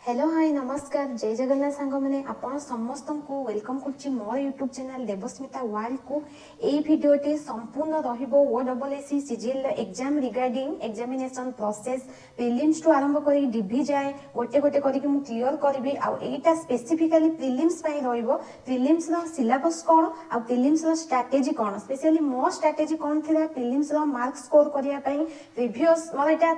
Hello hi नमस्कार जय जगन्नाथ सांग मैंने आपण समस्त को वेलकम कर मोर यूट्यूब चैनल देवस्मिता वर्ल्ड को यही भिडियोटे संपूर्ण रहिबो OWSC CGL exam regarding examination process prelims टू आरंभ करी डीवी जाए गोटे गोटे करके मु क्लियर करी आईटा स्पेसिफिकली प्रिलिम्स पई रहिबो प्रिलिम्स रो सिलेबस कोन आ प्रिलिम्स रो स्ट्रेटजी कोन स्पेशली मो स्ट्रेटजी कोन थिला प्रिलिम्स रो मार्क स्कोर करिया पई प्रीवियस मोर एटा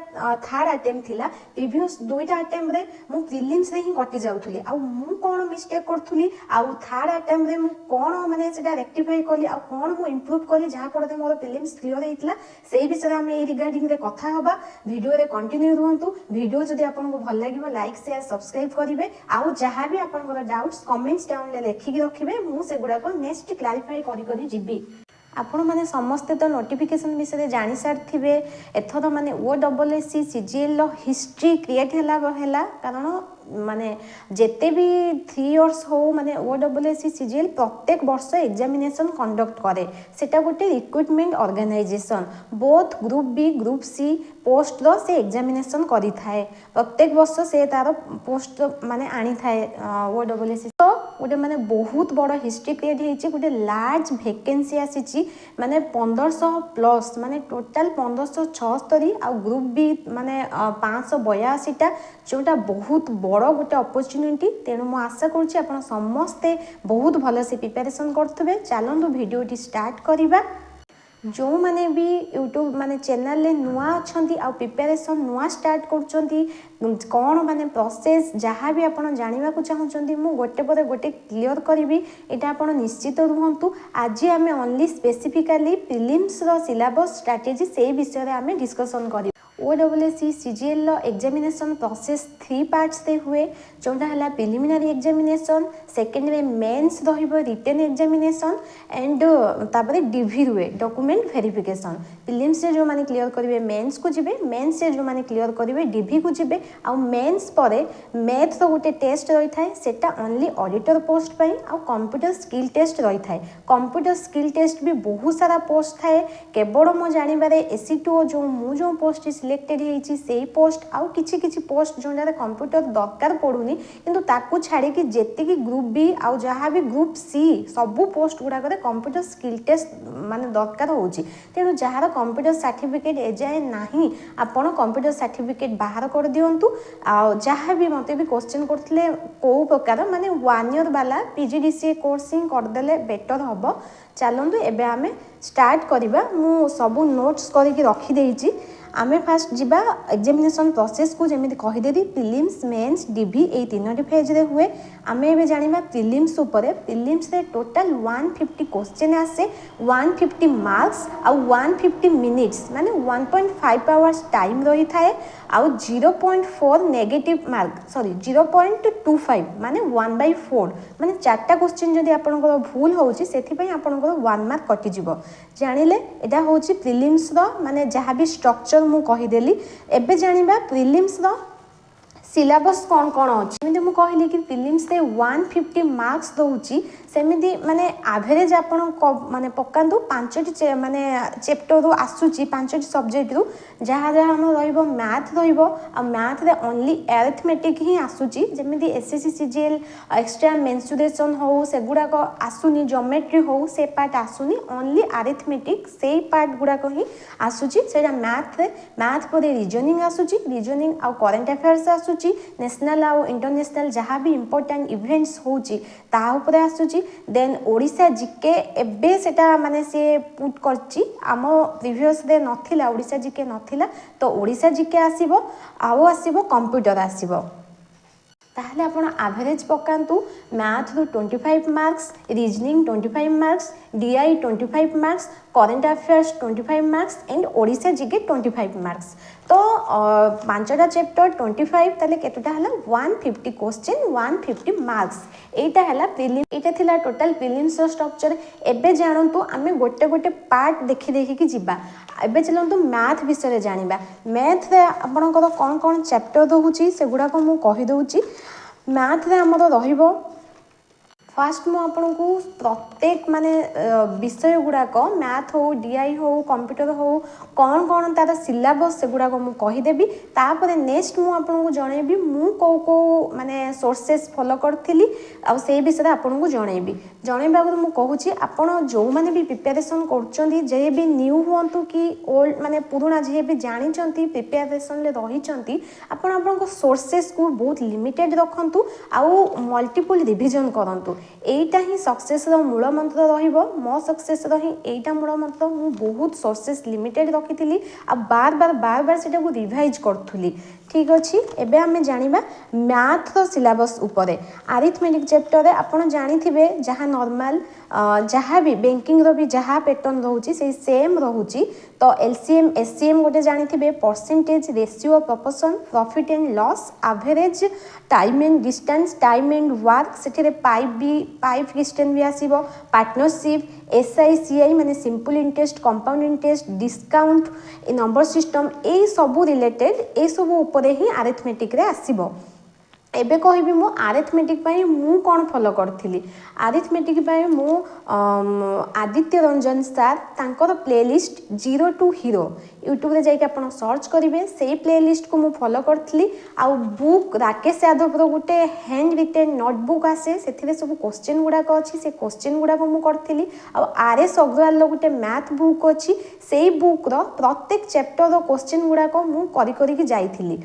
थर्ड अटेम्प्ट थिला प्रीवियस दुईटा अटेम्प्ट रे मु प्रिलिम्स रे ही कटि जाउथुली आ मु कोन मिस्टेक करथुली आ थर्ड अटेम्प्ट रे मु कोन माने सेटा रेक्टिफाई करली आ कोन मु इंप्रूव करली जहा पड़े मोर प्रिलिम्स क्लियर हेतिला सेही विषय हम ए रिगार्डिंग रे कथा होबा वीडियो रे कंटिन्यू रहंतु वीडियो जदि आपन को भल लागिबो लाइक शेयर सब्सक्राइब करिवे आ जहा भी आपन डाउट्स कमेंट्स डाउन ले लिखि के रखिबे मु से गुडा को नेक्स्ट क्लैरिफाई करी जिबी आपण मैंने समस्ते तो नोटिफिकेशन विषय जानी सारी एथर माने ओडब्ल्यूएससी सीजीएल हिस्ट्री क्रिएट है कारण माने जेते भी 3 इयर्स हो माने ओडब्ल्यूएससी सीजीएल प्रत्येक वर्ष एग्जामिनेशन कंडक्ट करे सेटा गोटे recruitment organization both group B group C post रो से एग्जामिनेशन करी थाए प्रत्येक वर्ष से तार पोस्ट माने आनी थाए ओडब्ल्यूएससी तो गोटे माने बहुत बड़ हिस्ट्री क्रिएट होइछि गोटे लार्ज वैकेंसी आसीछि माने 1500 प्लस माने टोटल 1576 आ ग्रुप बी माने 582 टा जोटा बहुत बड़ गोटे अपॉर्चुनिटी तेणु मु आशा करुच्ची आपण समस्ते बहुत भल से प्रिपरेशन करथबे चलंतु वीडियोटी स्टार्ट करिबा जो माने भी यूट्यूब माने चैनल ले नुआ अछंती आ प्रिपरेशन नुआ स्टार्ट करछंती कौन माने प्रोसेस जहाँ भी आपण जानिबा को चाहउछंती मु गोटे पर गोटे क्लियर करिवि एटा आपण निश्चित रुहंतु आज आमे ओनली स्पेसिफिकली प्रिलिम्स रो सिलेबस स्ट्रेटजी से विषय रे आमे डिस्कशन करी ओडब्ल्यूएससी सीजीएल एग्जामिनेशन प्रोसेस 3 पार्ट्स से हुए जोटा है प्रिलिमिनरी एग्जामिनेशन सेकेंड रे मेंस रहिबो रिटन एग्जामिनेशन एंड तापरे डीवी हुए डॉक्यूमेंट वेरिफिकेशन प्रिलिम्स रे जो माने क्लियर करिवे मेंस को जिवे मेंस रे जो माने क्लियर करिवे डीवी को जिवे आ मेंस परे मैथ रो गोटे टेस्ट रही थाए सेटा ओनली ऑडिटर पोस्ट पई आ कंप्यूटर स्किल टेस्ट रही थाए कंप्यूटर स्किल टेस्ट भी बहुत सारा पोस्ट थाए केवल मो जानिबारे एसी2 जो पोस्ट सिलेक्टेड होईची सेही पोस्ट आउ किछि पोस्ट जोंडा कंप्यूटर दरकार पड़ुनी किंतु ताकू छाड़ी कि जेति कि ग्रुप बी आउ जहाँ भी ग्रुप सी सबू पोस्ट गुड़ाक कंप्यूटर स्किल टेस्ट माने दरकार होची तेणु जार कंप्यूटर सर्टिफिकेट एजाए नाही आपण कंप्यूटर सर्टिफिकेट बाहर कर दियंतु आ जहाँ भी मते भी क्वेश्चन करथिले को प्रकार माने 1 ईयर वाला पीजीडीसीए कोर्सिंग कर देले बेटर हबो चलंतु एबे आमे स्टार्ट करिबा मु सबू नोट्स करके रखी देइची आमे फास्ट जिबा एग्जामिनेशन प्रोसेस को जेमिति कहिदेली प्रिलिम्स मेंस डीवी ए तीनोटी फेज रे हुए आमे एबे जानिबा प्रिलिम्स ऊपर प्रिलिम्स रे टोटल 150 क्वेश्चन आसे 150 मार्क्स आ 150 मिनिट्स माने 1.5 आवर्स टाइम रही थाए आ 0.4 नेगेटिव मार्क सॉरी 0.25 माने 1/4 माने चारटा क्वेश्चन जदि आपनकर भूल होउची सेथि पई आपनकर 1 मार्क कटि जिवो जानिले एटा होउची प्रिलिम्स रो माने जहाँ भी स्ट्रक्चर मु कहिदेली एबे जानिबा प्रिलिम्स रो सिलेबस कौन कौन अच्छी जमी मुझे कहली कि प्रिलिम्स रे 150 मार्क्स दौची सेमिति माने एवरेज आपण माने पकांतु 5टी माने चैप्टर रु आसुची 5टी सब्जेक्ट रु जहाँ जहाँ हम रहिबो मैथ रहिबो आ मैथ रे ओनली अरिथमेटिक ही आसुची जेमिति एसएससी सीजीएल एक्स्ट्रा मेंसुरेशन हो सेगुडा को आसुनी ज्योमेट्री हो से पार्ट आसुनी ओनली अरिथमेटिक से पार्ट गुडा को ही आसुची सेटा मैथ पर रीजनिंग आसुची रीजनिंग आ करंट अफेयर्स आसुची नेशनल आ इंटरनेशनल जहाँ भी इंपोर्टेंट इवेंट्स होची ता ऊपर आसुची देन ओडिशा जीके एबे सेटा माने से पुट करची आम प्रीवियस रे नथिला ओडिशा जीके नथिला तो ओडिशा जीके आसीबो आउ आसीबो कंप्यूटर आसीबो ताहले आपण एवरेज पकांतु मैथ रो 25 marks reasoning 25 marks DI 25 marks current affairs 25 marks and Odisha GK 25 marks तो 5टा चैप्टर 25 ताले केतटा हला 150 क्वेश्चन 150 मार्क्स एटा हला प्रिलिम एटा थिला टोटल प्रिलिम्स स्ट्रक्चर एबे जानंतु आमे गोटे गोटे पार्ट देखि कि जिबा एबे चलंतु मैथ विषय जानिबा मैथ रे आपनकर कोन कोन चैप्टर रहउची सेगुडा को मु कहि दउची मैथ रे हमरो रहिबो फास्ट मु आपन को प्रत्येक माने विषय गुड़ाक मैथ हो डीआई हो कंप्यूटर हो कौन कौन तार सिलेबस से गुड़ाक मु कहीदेवी तापर नेक्स्ट मु आपन को जनइबी मु को माने सोर्सेस फॉलो करथिली आ से विषय आपन को जनइबी जनइबा मु कहूची आपन जो माने भी प्रिपरेशन करचंदी जे भी न्यू हुंतु कि ओल्ड माने पुराना जे भी जानि चंती प्रिपरेशन ले रही चंती आपन आपन को सोर्सेस को बहुत लिमिटेड रखंतु आउ मल्टीपल रिवीजन करंतु एटा ही सक्सेस रो मूल मंत्र रहिबो मो सक्सेस रही एटा मूल मंत्र मु बहुत सोर्सेस लिमिटेड रखिथिली आ बार बार सेटा को रिवाइज करथुली ठीक अच्छी एबे हमें जानिबा मैथ रो सिलेबस उपरे अरिथमेटिक चैप्टर रे आपण जानिथिबे जहा नॉर्मल जहाँ भी बैंकिंग रो भी जहाँ पैटर्न रहउची से सेम रहउची तो एलसीएम एससीएम गोटे जानिथिबे percentage ratio proportion profit and loss average time and distance time and work सेठरे पाइप क्वेश्चन भी आसीबो पार्टनरशिप एसआईसीआई माने simple interest compound interest discount number system ए सबु रिलेटेड ए सबु उपरे ही अरिथमेटिक रे आसीबो एबे कहबी मु अरिथमेटिक पाई मु कोन फॉलो करथिली अरिथमेटिक पाई मु आदित्य रंजन सर तांकर playlist zero to hero YouTube रे जाके आपण सर्च करिवे सेही प्लेलिस्ट को मु फॉलो करथिली आ बुक राकेश यादव रो गुटे हैंड रिटेन नोटबुक आसे सेथिरे सब क्वेश्चन गुडा को अछि से क्वेश्चन गुडा को मु करथिली आ आरएस अग्रवाल रो गुटे मैथ बुक अछि सेही बुक रो प्रत्येक चैप्टर रो क्वेश्चन गुडा को मु करी करी की जाईथिली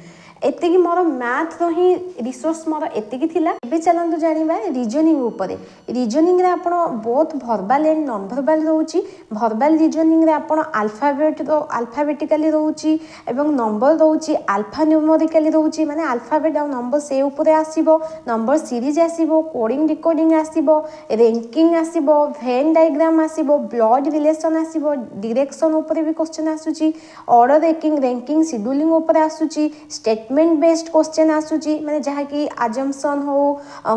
एतिकी मोर मैथ रो ही रिसोर्स मोर एतिकी थिला एबे चलंतु जानिबा रीजनिंग उपरे रीजनिंग रे आपण both verbal and non verbal रहउची वर्बल रीजनिंग रे आपण अल्फाबेटिकली रहउची एवं नंबर रहउची अल्फा न्यूमेरिकली रहउची माने अल्फाबेट आ नंबर से उपरे आसीबो नंबर सीरीज आसीबो कोडिंग डिकोडिंग आसीबो रैंकिंग आसीबो वेन डायग्राम आसीबो ब्लड रिलेशन आसीबो डायरेक्शन उपरे भी क्वेश्चन आसुची ऑर्डर रैंकिंग शेड्यूलिंग उपरे आसुची स्टेटमेंट बेस्ड क्वेश्चन आसुची माने जहा कि अजम्पशन हो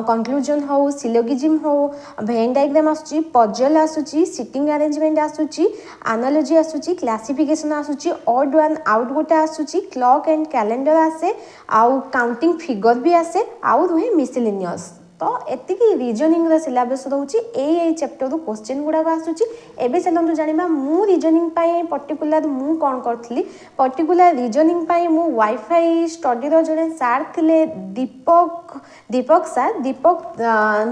कंक्लूजन हो सिलोगिज्म हो वेन डायग्राम आसुची पजल आसुची सिटिंग अरेंजमेंट आसुची एनालॉजी आसुची क्लासिफिकेशन आसुची ऑड वन आउट गोटे आसुची क्लॉक एंड कैलेंडर आसे आउ काउंटिंग फिगर भी आसे आउ रुहे मिसलेनियस तो एतिकी रीजनिंग रो सिलेबस रहउची ए चैप्टर रो क्वेश्चन गुडा आसुची एबे चलंतु जानिबा मु रीजनिंग पाई पर्टिकुलर मु कोन करथली पर्टिकुलर रीजनिंग पाई मु वाईफाई स्टडी रो जने सर थिले दीपक सर दीपक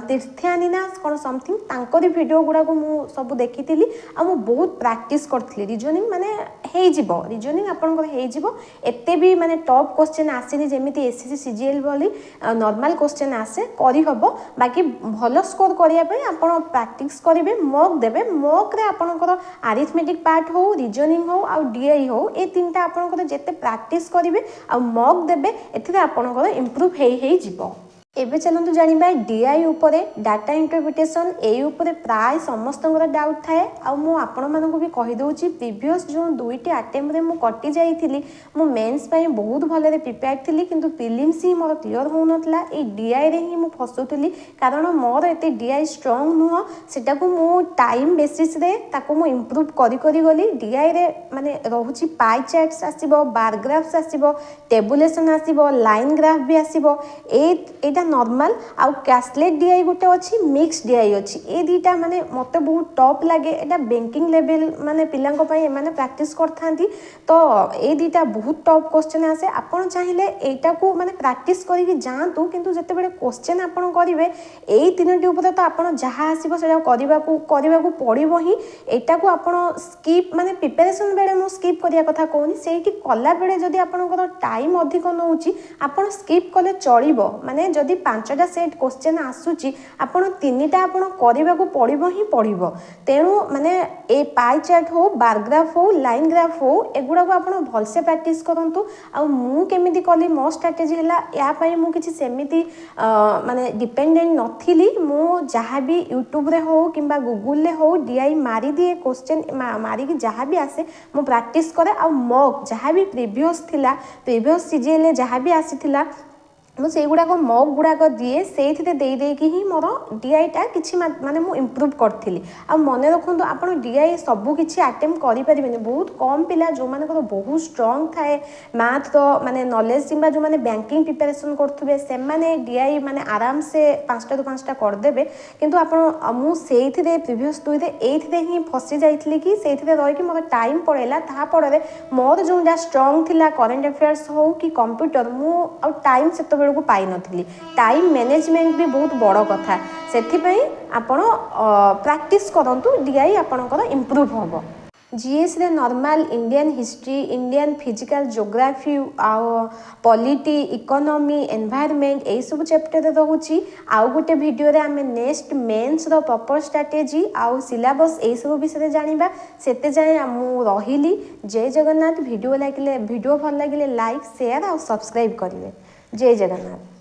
तीर्थयानीना कोन समथिंग तांकरी वीडियो गुडा को मु सब देखिथिली आ मु बहुत प्रैक्टिस करथली रीजनिंग माने हेइ जिवो रीजनिंग आपन को हेइ जिवो एते भी माने टॉप क्वेश्चन आसेनी जेमिति एसएससी सीजीएल वाली नॉर्मल क्वेश्चन आसे करी बाकी भल स्कोर करने आप प्रैक्टिस करेंगे मॉक देवे मॉक रे आपनकर अरिथमेटिक पार्ट हो रीजनिंग हो आ डीआई हो ए तीनटा आपनकर जेते प्रैक्टिस करेंगे आ मॉक देवे एथिरे आपनकर इंप्रूव हेई जिवो एबे चलंतु जानिबा डीआई उपरे डाटा इंटरप्रिटेशन ए उपरे प्राय समस्त डाउट थाए आ मु आपण मानकु भी कहि दोची प्रीवियस जो दुईटी अटेम्प्ट रे मु कटि जाईथिली मु मेंस पई बहुत भले प्रिपेयर थिली किंतु प्रीलिम्स ही मोर क्लियर हो नथला ए डीआई रे ही मु फसुथिली कारण मोर एते डीआई स्ट्रांग नुह सेटा को मु टाइम बेसिस रे ताको मु इंप्रूव करी करी गली डीआई रे माने रहउची पाई चार्ट्स आसीबो बार ग्राफ्स आसीबो टेबुलेशन आसीबो लाइन ग्राफ भी आसीबो एटा नॉर्मल आउ कैशलेट डीआई गोटे अच्छी मिक्स डीआई अच्छी ए दीटा माने मते बहुत टॉप लगे एटा बैंकिंग लेवल माने पिलांको पई माने प्रैक्टिस करथांती तो ए दीटा बहुत टॉप क्वेश्चन आसे आपण चाहिले एटा को माने प्रैक्टिस करी जांतु किंतु जते बेले क्वेश्चन आपण करिवे ए तीनटी ऊपर तो आपण जहा आसीबो सेटा करबा को पड़िबो ही एटा को आपण स्किप माने प्रिपरेशन बेले मो स्किप करिया कथा कहूनी सेठी कला बेले जदी आपणकर टाइम अधिक नउची आपण स्किप कले चलिबो माने जदी पांचटा सेट क्वेश्चन आसुची आपण तीनटा आपण करबा को पड़िबो ही पड़िबो तेणु माने ए पाई चार्ट हो बार ग्राफ हो लाइन ग्राफ हो एगुडा को आपण भलसे प्रैक्टिस करंतु आ मु केमिति कली मो स्ट्रेटजी हला या पई मु किछि सेमिति माने डिपेंडेंट नथिली मु जहा भी यूट्यूब रे हो किंबा गूगल रे हो डीआई मारी दिए क्वेश्चन मारी की जहा भी आसे मु प्रैक्टिस करे आ मॉक जहा भी प्रीवियस थिला प्रीवियस सीजीएल जहा भी आसीथिला मुझे गुड़ाक मग गुड़ाक दिए से देकी ही मोर डीआईटा कि माने मु इम्प्रूव करी आ मन रखु आप डीआई सबकि आटेम्प्ट करें बहुत कम पिला जो मानक बहुत स्ट्रंग थाए मैथ तो माने नॉलेज कि जो मैंने बैंकिंग प्रिपरेशन करुवे से माने डीआई माने आराम से 5टा ରୁ 5टा करदे किंतु आप मुझे प्रिवियस 2 ये ही फसी जाइए कि से रहीकि मोर टाइम पड़ेगा तापर मोर जो स्ट्रंग थिला करेन्ट अफेयर्स हो कि कंप्यूटर मु टाइम से को पाई नथिली टाइम मैनेजमेंट भी बहुत बड़ कथा से आपण प्रैक्टिस करंतु डीआई आपणकर इम्प्रूव हम जीएस रे normal Indian history Indian physical geography polity economy environment यही सब चैप्टर रोचे आउ गोटे वीडियो रे आमे नेक्स्ट मेंस रो प्रॉपर स्ट्रैटेजी आउ सिलेबस यही सब विषय जानिबा सेते जाए मु रहिली जय जगन्नाथ वीडियो भल लगे लाइक शेयर और सब्सक्राइब करेंगे जय जगन्नाथ।